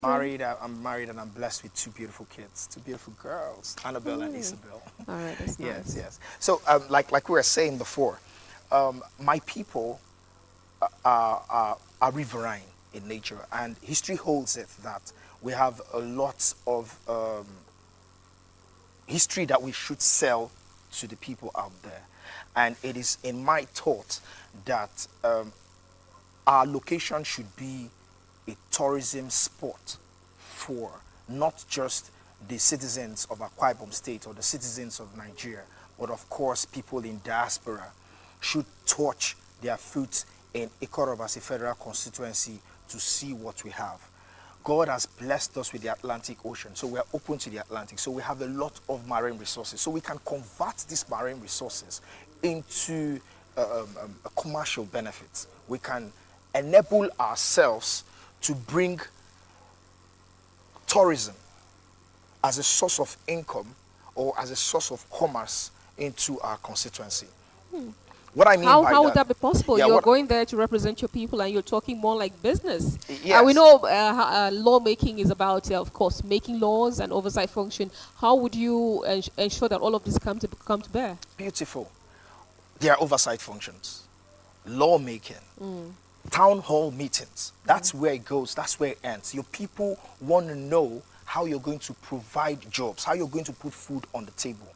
I'm married and I'm blessed with two beautiful kids, two beautiful girls, Annabelle and Really? Isabel. All right, that's Yes, nice. yes. So, like we were saying before, my people are riverine in nature, and history holds it that we have a lot of history that we should sell to the people out there. And it is in my thought that our location should be a tourism spot for not just the citizens of Akwa Ibom State or the citizens of Nigeria, but of course people in diaspora should touch their foot in Ikot Abasi Federal Constituency to see what we have. God has blessed us with the Atlantic Ocean, so we are open to the Atlantic. So we have a lot of marine resources. So we can convert these marine resources into a commercial benefits. We can enable ourselves to bring tourism as a source of income or as a source of commerce into our constituency. What I mean by How would that, that be possible? yeah, You're what, going there to represent your people, and you're talking more like business. We yes, know lawmaking is about, of course, making laws and oversight function. How would you ensure that all of this come to bear? beautiful. There are oversight functions, lawmaking, Mm. town hall meetings. That's where it goes. That's where it ends. Your people want to know how you're going to provide jobs, how you're going to put food on the table.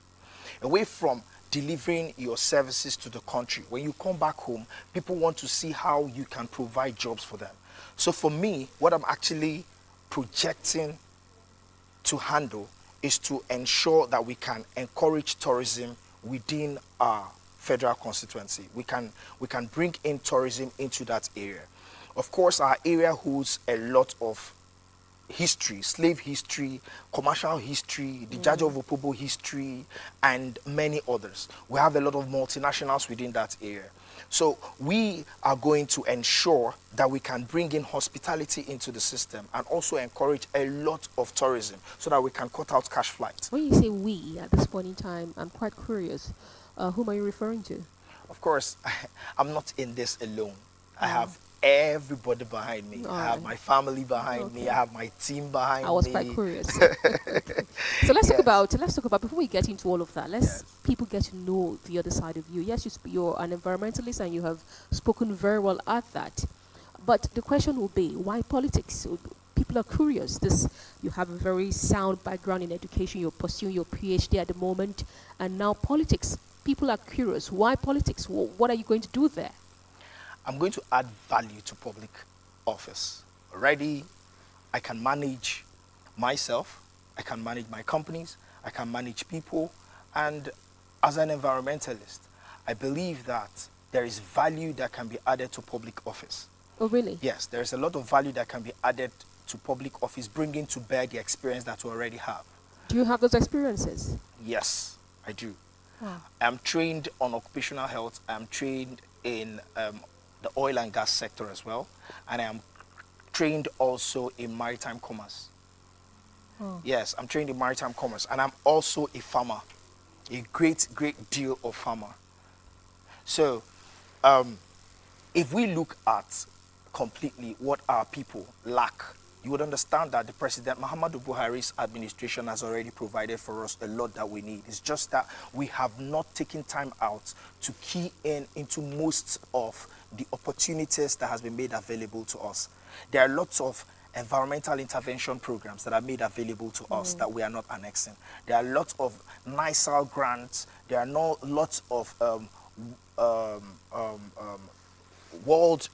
Away from delivering your services to the country, when you come back home, people want to see how you can provide jobs for them. So for me, what I'm actually projecting to handle is to ensure that we can encourage tourism within our federal constituency. We can bring in tourism into that area. Of course, our area holds a lot of history, slave history, commercial history, the Judge of Opobo history, and many others. We have a lot of multinationals within that area. So we are going to ensure that we can bring in hospitality into the system and also encourage a lot of tourism so that we can cut out cash flights. When you say we at this point in time, I'm quite curious. Whom are you referring to? Of course, I'm not in this alone. I Oh, have everybody behind me. all I have right. my family behind me. I Okay. have my team I behind was quite me. curious. Okay. So Yes, let's talk about before we get into all of that. Let's yes. people get to know the other side of you. Yes, you're an environmentalist and you have spoken very well at that. But the question will be, why politics? So people are curious. This You have a very sound background in education. You're pursuing your PhD at the moment, and now politics. People are curious. Why politics? What are you going to do there? I'm going to add value to public office. Already, I can manage myself, I can manage my companies, I can manage people, and as an environmentalist, I believe that there is value that can be added to public office. Oh, really? Yes, there is a lot of value that can be added to public office, bringing to bear the experience that we already have. Do you have those experiences? Yes, I do. Wow. I'm trained on occupational health. I'm trained in the oil and gas sector as well. And I am trained also in maritime commerce. Oh. Yes, I'm trained in maritime commerce. And I'm also a farmer, a great, great deal of farmer. So um, if we look at completely what our people lack, you would understand that the President Muhammadu Buhari's administration has already provided for us a lot that we need. It's just that we have not taken time out to key in into most of the opportunities that has been made available to us. There are lots of environmental intervention programs that are made available to us that we are not annexing. There are lots of NISAL grants. There are no lots of um, um, um, world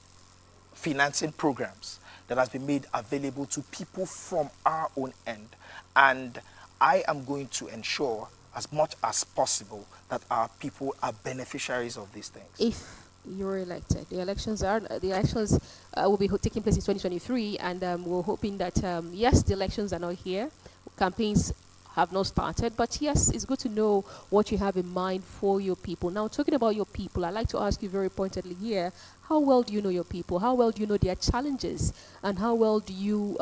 financing programs that has been made available to people from our own end. And I am going to ensure as much as possible that our people are beneficiaries of these things. If you're elected, the elections will be taking place in 2023, and we're hoping that yes, the elections are not here, campaigns have not started, but yes, it's good to know what you have in mind for your people. Now, talking about your people, I'd like to ask you very pointedly here: how well do you know your people? How well do you know their challenges, and how well do you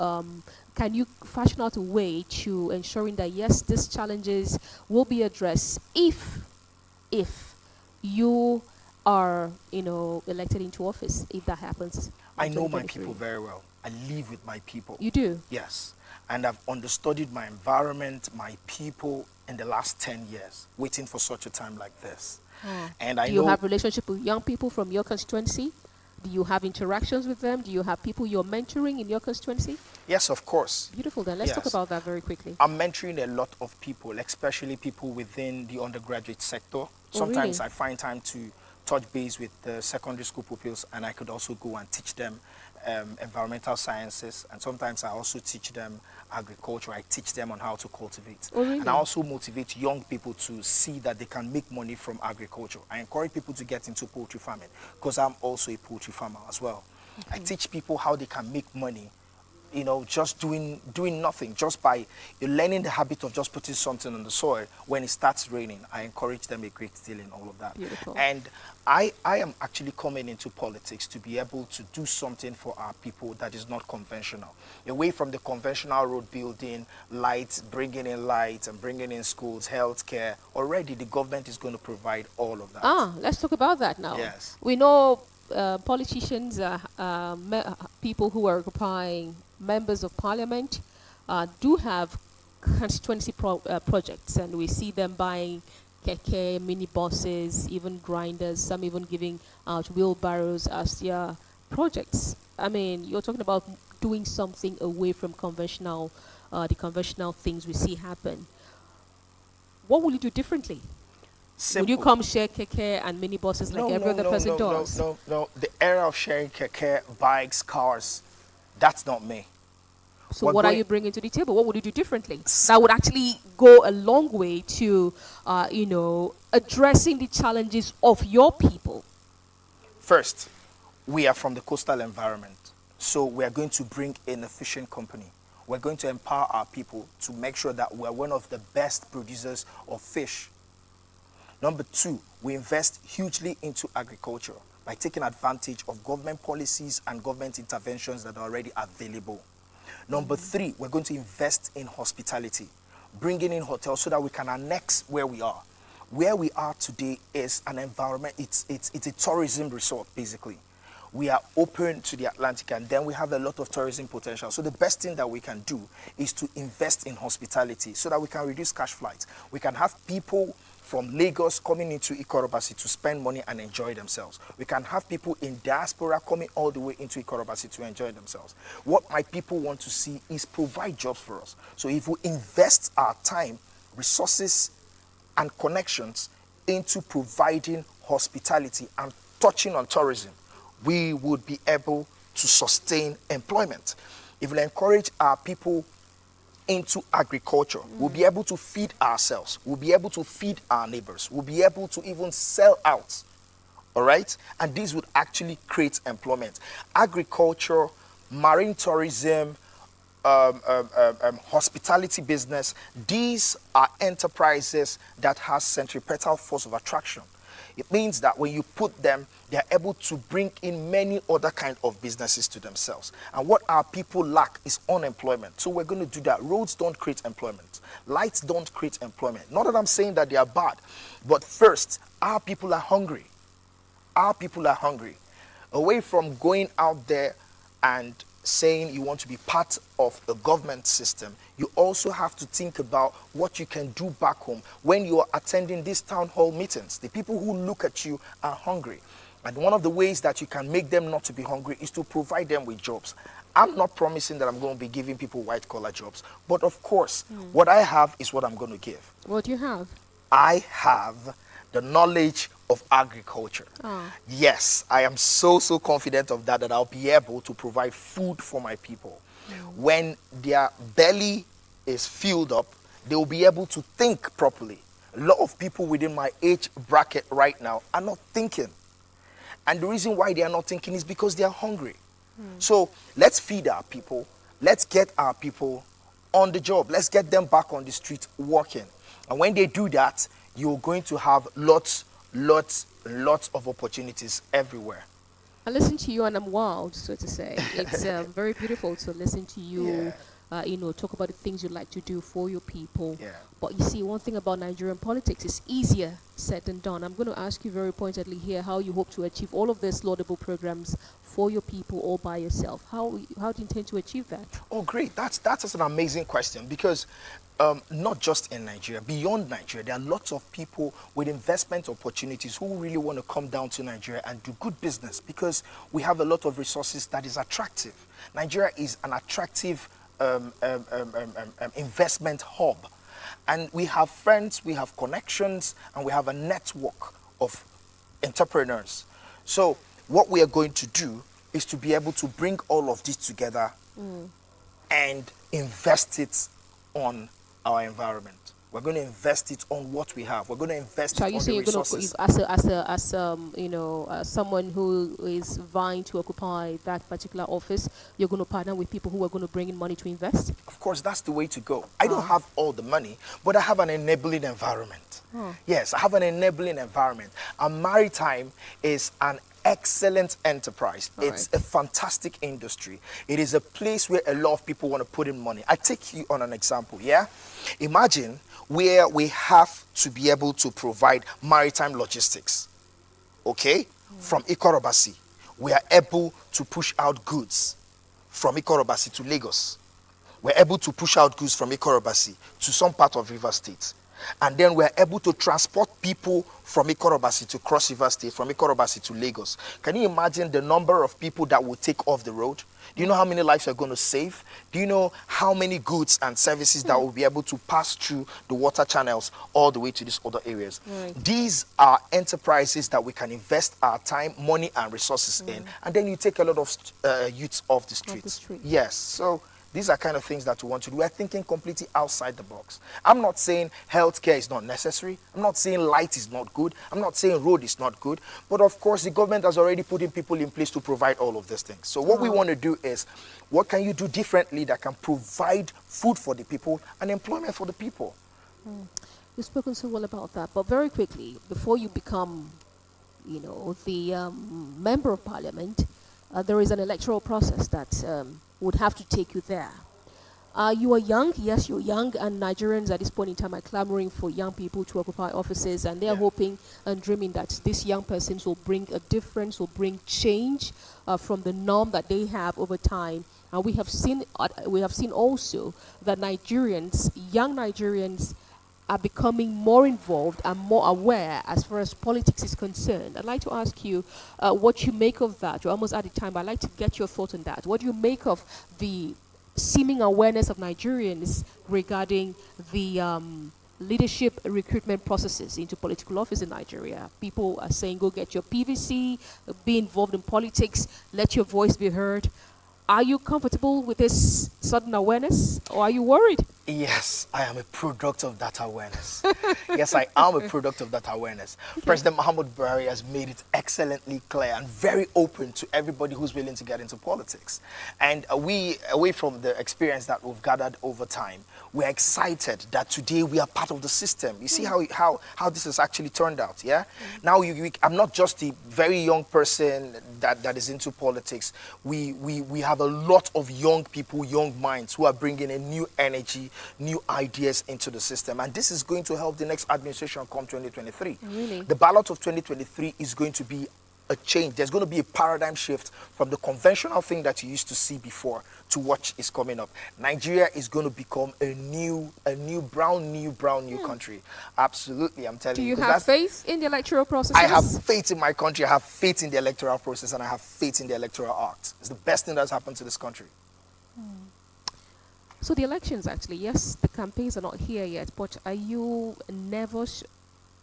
can you fashion out a way to ensuring that yes, these challenges will be addressed if you are, elected into office, if that happens I in know my people 2023. very well. I live with my people. You do? Yes. And I've understudied my environment, my people in the last 10 years, waiting for such a time like this. And I Do you know, have relationship with young people from your constituency? Do you have interactions with them? Do you have people you're mentoring in your constituency? yes, of course. Beautiful. Then let's talk Yes. about that very quickly. I'm mentoring a lot of people, especially people within the undergraduate sector. Sometimes really? I find time to touch base with the secondary school pupils, and I could also go and teach them environmental sciences, and sometimes I also teach them agriculture. I teach them on how to cultivate. Oh, really? And I also motivate young people to see that they can make money from agriculture. I encourage people to get into poultry farming because I'm also a poultry farmer as well. I teach people how they can make money, you know, just doing nothing, just by learning the habit of just putting something on the soil. When it starts raining, I encourage them a great deal in all of that. Beautiful. And I am actually coming into politics to be able to do something for our people that is not conventional, away from the conventional road building, lights, bringing in lights and bringing in schools, healthcare. Already the government is going to provide all of that. Let's talk about that now. Yes. We know politicians, people who are occupying members of parliament, do have constituency projects, and we see them buying keke, mini buses, even grinders, some even giving out wheelbarrows as their projects. I mean, you're talking about doing something away from conventional, the conventional things we see happen. What will you do differently? Simple. Would you come share keke and mini buses like every other person does? No. The era of sharing keke, bikes, cars, that's not me. So what are you bringing to the table? What would you do differently? That would actually go a long way to, addressing the challenges of your people. First, we are from the coastal environment. So we are going to bring an efficient company. We're going to empower our people to make sure that we're one of the best producers of fish. Number two, we invest hugely into agriculture by taking advantage of government policies and government interventions that are already available. Number three, we're going to invest in hospitality, bringing in hotels so that we can annex where we are. Where we are today is an environment, it's a tourism resort, basically. We are open to the Atlantic, and then we have a lot of tourism potential. So the best thing that we can do is to invest in hospitality so that we can reduce cash flights. We can have people from Lagos coming into Ikot Abasi to spend money and enjoy themselves. We can have people in diaspora coming all the way into Ikot Abasi to enjoy themselves. What my people want to see is provide jobs for us. So if we invest our time, resources, and connections into providing hospitality and touching on tourism, we would be able to sustain employment. If we encourage our people into agriculture, we'll be able to feed ourselves, we'll be able to feed our neighbors, we'll be able to even sell out. All right? And this would actually create employment. Agriculture, marine tourism, hospitality business, these are enterprises that has centripetal force of attraction. It means that when you put them, they are able to bring in many other kinds of businesses to themselves. And what our people lack is unemployment. So we're going to do that. Roads don't create employment. Lights don't create employment. Not that I'm saying that they are bad, but first, our people are hungry. Our people are hungry. Away from going out there and saying you want to be part of the government system, you also have to think about what you can do back home when you are attending these town hall meetings. The people who look at you are hungry. And one of the ways that you can make them not to be hungry is to provide them with jobs. I'm not promising that I'm going to be giving people white-collar jobs. But of course, what I have is what I'm going to give. What do you have? I have the knowledge of agriculture. Yes, I am so confident of that I'll be able to provide food for my people. When their belly is filled up, they will be able to think properly. A lot of people within my age bracket right now are not thinking. And the reason why they are not thinking is because they are hungry. So let's feed our people. Let's get our people on the job. Let's get them back on the street working. And when they do that, you're going to have lots of opportunities everywhere. I listen to you and I'm wild, so to say. It's very beautiful to listen to you talk about the things you like to do for your people. Yeah. But you see, one thing about Nigerian politics is easier said than done. I'm going to ask you very pointedly here how you hope to achieve all of these laudable programs for your people all by yourself. How do you intend to achieve that? Oh, great. That's an amazing question, because not just in Nigeria, beyond Nigeria, there are lots of people with investment opportunities who really want to come down to Nigeria and do good business, because we have a lot of resources that is attractive. Nigeria is an attractive investment hub. And we have friends, we have connections, and we have a network of entrepreneurs. So what we are going to do is to be able to bring all of this together and invest it on our environment. We're going to invest it on what we have. We're going to invest So it are you on the saying you're going resources. to, as someone who is vying to occupy that particular office, you're going to partner with people who are going to bring in money to invest? Of course, that's the way to go. I don't have all the money, but I have an enabling environment. Yes, I have an enabling environment. And maritime is an excellent enterprise. It's a fantastic industry. It is a place where a lot of people want to put in money. I take you on an example, yeah? Imagine where we have to be able to provide maritime logistics, okay? From Ikot Abasi, we are able to push out goods from Ikot Abasi to Lagos. We're able to push out goods from Ikot Abasi to some part of River State. And then we're able to transport people from Ikot Abasi to Cross River State, from Ikot Abasi to Lagos. Can you imagine the number of people that will take off the road? Do you know how many lives we're going to save? Do you know how many goods and services that will be able to pass through the water channels all the way to these other areas? These are enterprises that we can invest our time, money, and resources in. And then you take a lot of youths off the streets. Yes. So these are kind of things that we want to do. We're thinking completely outside the box. I'm not saying healthcare is not necessary. I'm not saying light is not good. I'm not saying road is not good. But of course, the government has already putting people in place to provide all of these things. So what we want to do is, what can you do differently that can provide food for the people and employment for the people? You've spoken so well about that. But very quickly, before you become, the member of parliament, there is an electoral process that would have to take you there. You are young, yes, you're young, and Nigerians at this point in time are clamoring for young people to occupy offices, and they're hoping and dreaming that these young persons will bring a difference, will bring change from the norm that they have over time. And we have seen also that young Nigerians, are becoming more involved and more aware as far as politics is concerned. I'd like to ask you what you make of that. You're almost out of time, but I'd like to get your thoughts on that. What do you make of the seeming awareness of Nigerians regarding the leadership recruitment processes into political office in Nigeria? People are saying, go get your PVC, be involved in politics, let your voice be heard. Are you comfortable with this sudden awareness, or are you worried? Yes, I am a product of that awareness. Yes, I am a product of that awareness. President Muhammad Buhari has made it excellently clear and very open to everybody who's willing to get into politics. And we, away from the experience that we've gathered over time, we're excited that today we are part of the system. You see how this has actually turned out, yeah? Now, I'm not just a very young person that is into politics. We have a lot of young people, young minds who are bringing in new energy, new ideas into the system. And this is going to help the next administration come 2023. Really? The ballot of 2023 is going to be a change. There's going to be a paradigm shift from the conventional thing that you used to see before to what is coming up. Nigeria is going to become a new brown country. Absolutely, I'm telling you. Do you have faith in the electoral process? I have faith in my country. I have faith in the electoral process, and I have faith in the electoral act. It's the best thing that's happened to this country. So the elections, actually, yes, the campaigns are not here yet, but are you nervous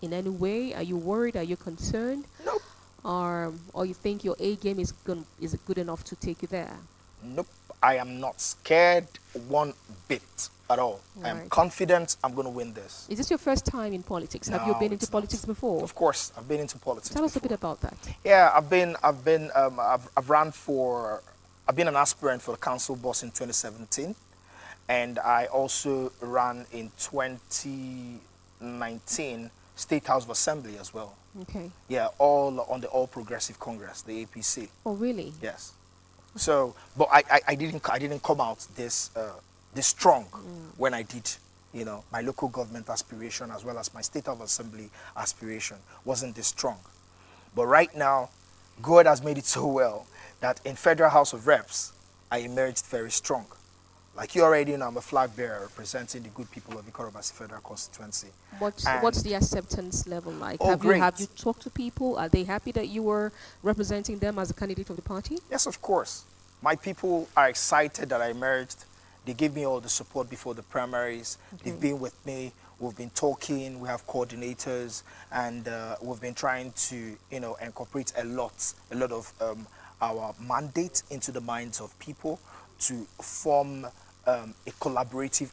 in any way? Are you worried? Are you concerned? Nope. Or you think your A game is good enough to take you there? Nope. I am not scared one bit at all. I am confident I'm going to win this. Is this your first time in politics? No, have you been into politics before? Of course, I've been into politics. Tell us a bit about that. Yeah, I've been an aspirant for the council boss in 2017, and I also ran in 2019 State House of Assembly as well. Okay. Yeah, all on the All Progressive Congress, the APC. Oh, really? Yes. So, but I didn't come out this this strong when I did, my local government aspiration as well as my state of assembly aspiration wasn't this strong. But right now, God has made it so well that in Federal House of Reps, I emerged very strong. Like you already know, I'm a flag bearer representing the good people of Ikot Abasi Federal Constituency. What's the acceptance level like? Oh, Have you talked to people? Are they happy that you were representing them as a candidate of the party? Yes, of course. My people are excited that I emerged. They gave me all the support before the primaries. Okay. They've been with me. We've been talking. We have coordinators, and we've been trying to, incorporate a lot of our mandate into the minds of people to form a collaborative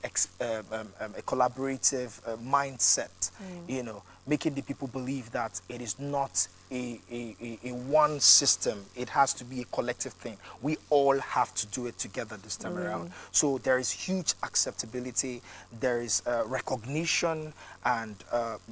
mindset, making the people believe that it is not a one system. It has to be a collective thing. We all have to do it together this time around. So there is huge acceptability, there is recognition, and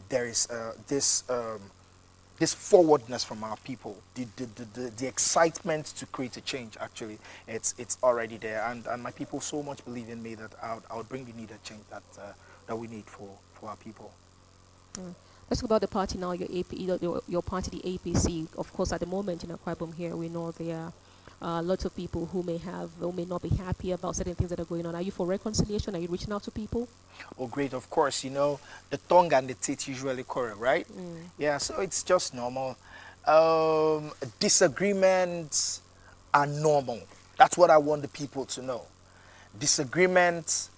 there is this forwardness from our people, the excitement to create a change. Actually, it's already there, and my people so much believe in me that I would bring the needed change that we need for our people. Let's talk about the party now. Your party, the APC. Of course, at the moment in Akwa Ibom here, we know there are lots of people who may not be happy about certain things that are going on. Are you for reconciliation? Are you reaching out to people? Oh, great, of course. The tongue and the teeth usually quarrel, right? Yeah, so it's just normal. Disagreements are normal. That's what I want the people to know. Disagreements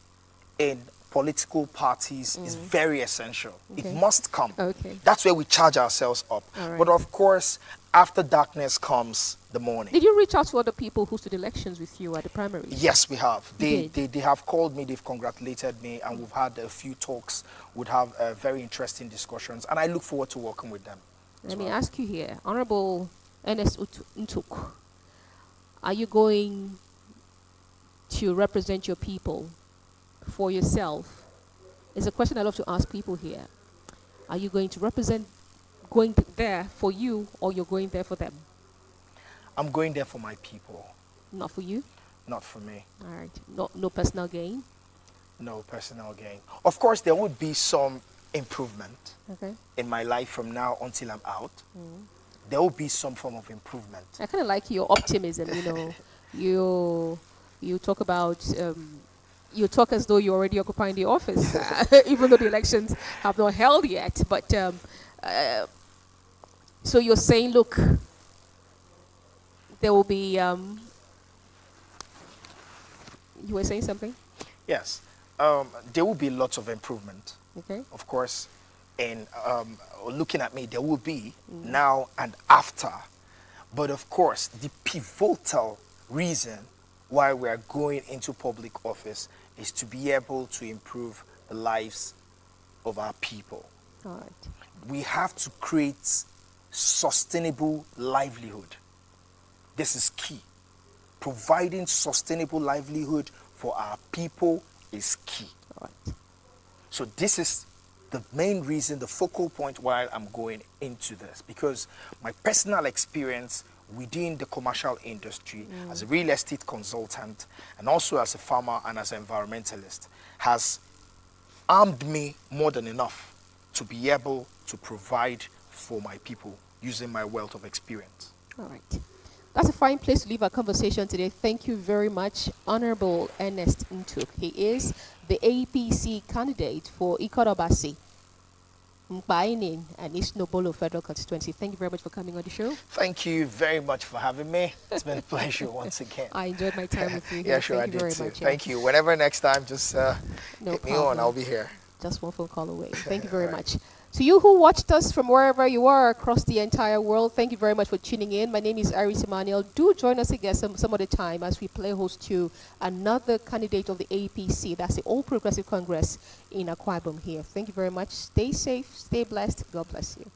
in political parties is very essential. Okay. It must come. Okay. That's where we charge ourselves up. Right. But of course, after darkness comes the morning. Did you reach out to other people who stood elections with you at the primaries? Yes, we have. They have called me, they've congratulated me, and we've had a few talks. We'd have very interesting discussions, and I look forward to working with them. Let me ask you here, Honorable Ernest Ntuk, are you going to represent your people for yourself? It's a question I love to ask people here. Are you going there for you, or you're going there for them? I'm going there for my people. Not for you? Not for me. All right. No personal gain? No personal gain. Of course, there would be some improvement in my life from now until I'm out. There will be some form of improvement. I kind of like your optimism, you talk about... you talk as though you're already occupying the office, even though the elections have not held yet. But so you're saying, look, there will be... you were saying something? Yes. There will be lots of improvement. Okay. Of course, in looking at me, there will be now and after. But of course, the pivotal reason why we are going into public office is to be able to improve the lives of our people. All right. We have to create sustainable livelihood. This is key. Providing sustainable livelihood for our people is key. All right. So this is the main reason, the focal point why I'm going into this, because my personal experience within the commercial industry as a real estate consultant and also as a farmer and as an environmentalist has armed me more than enough to be able to provide for my people using my wealth of experience. All right. That's a fine place to leave our conversation today. Thank you very much, Honorable Ernest Ntuk. He is the APC candidate for Ikot Abasi and East Nobolo Federal Constituency. Thank you very much for coming on the show. Thank you very much for having me. It's been a pleasure once again. I enjoyed my time with you. Yeah, sure, Thank you I did very too. much. Thank you. Whenever next time, just hit me on. I'll be here. Just one phone call away. Thank you very much. To you who watched us from wherever you are across the entire world, thank you very much for tuning in. My name is Iris Emmanuel. Do join us again some other time as we play host to another candidate of the APC. That's the All Progressive Congress in Akwa Ibom here. Thank you very much. Stay safe, stay blessed. God bless you.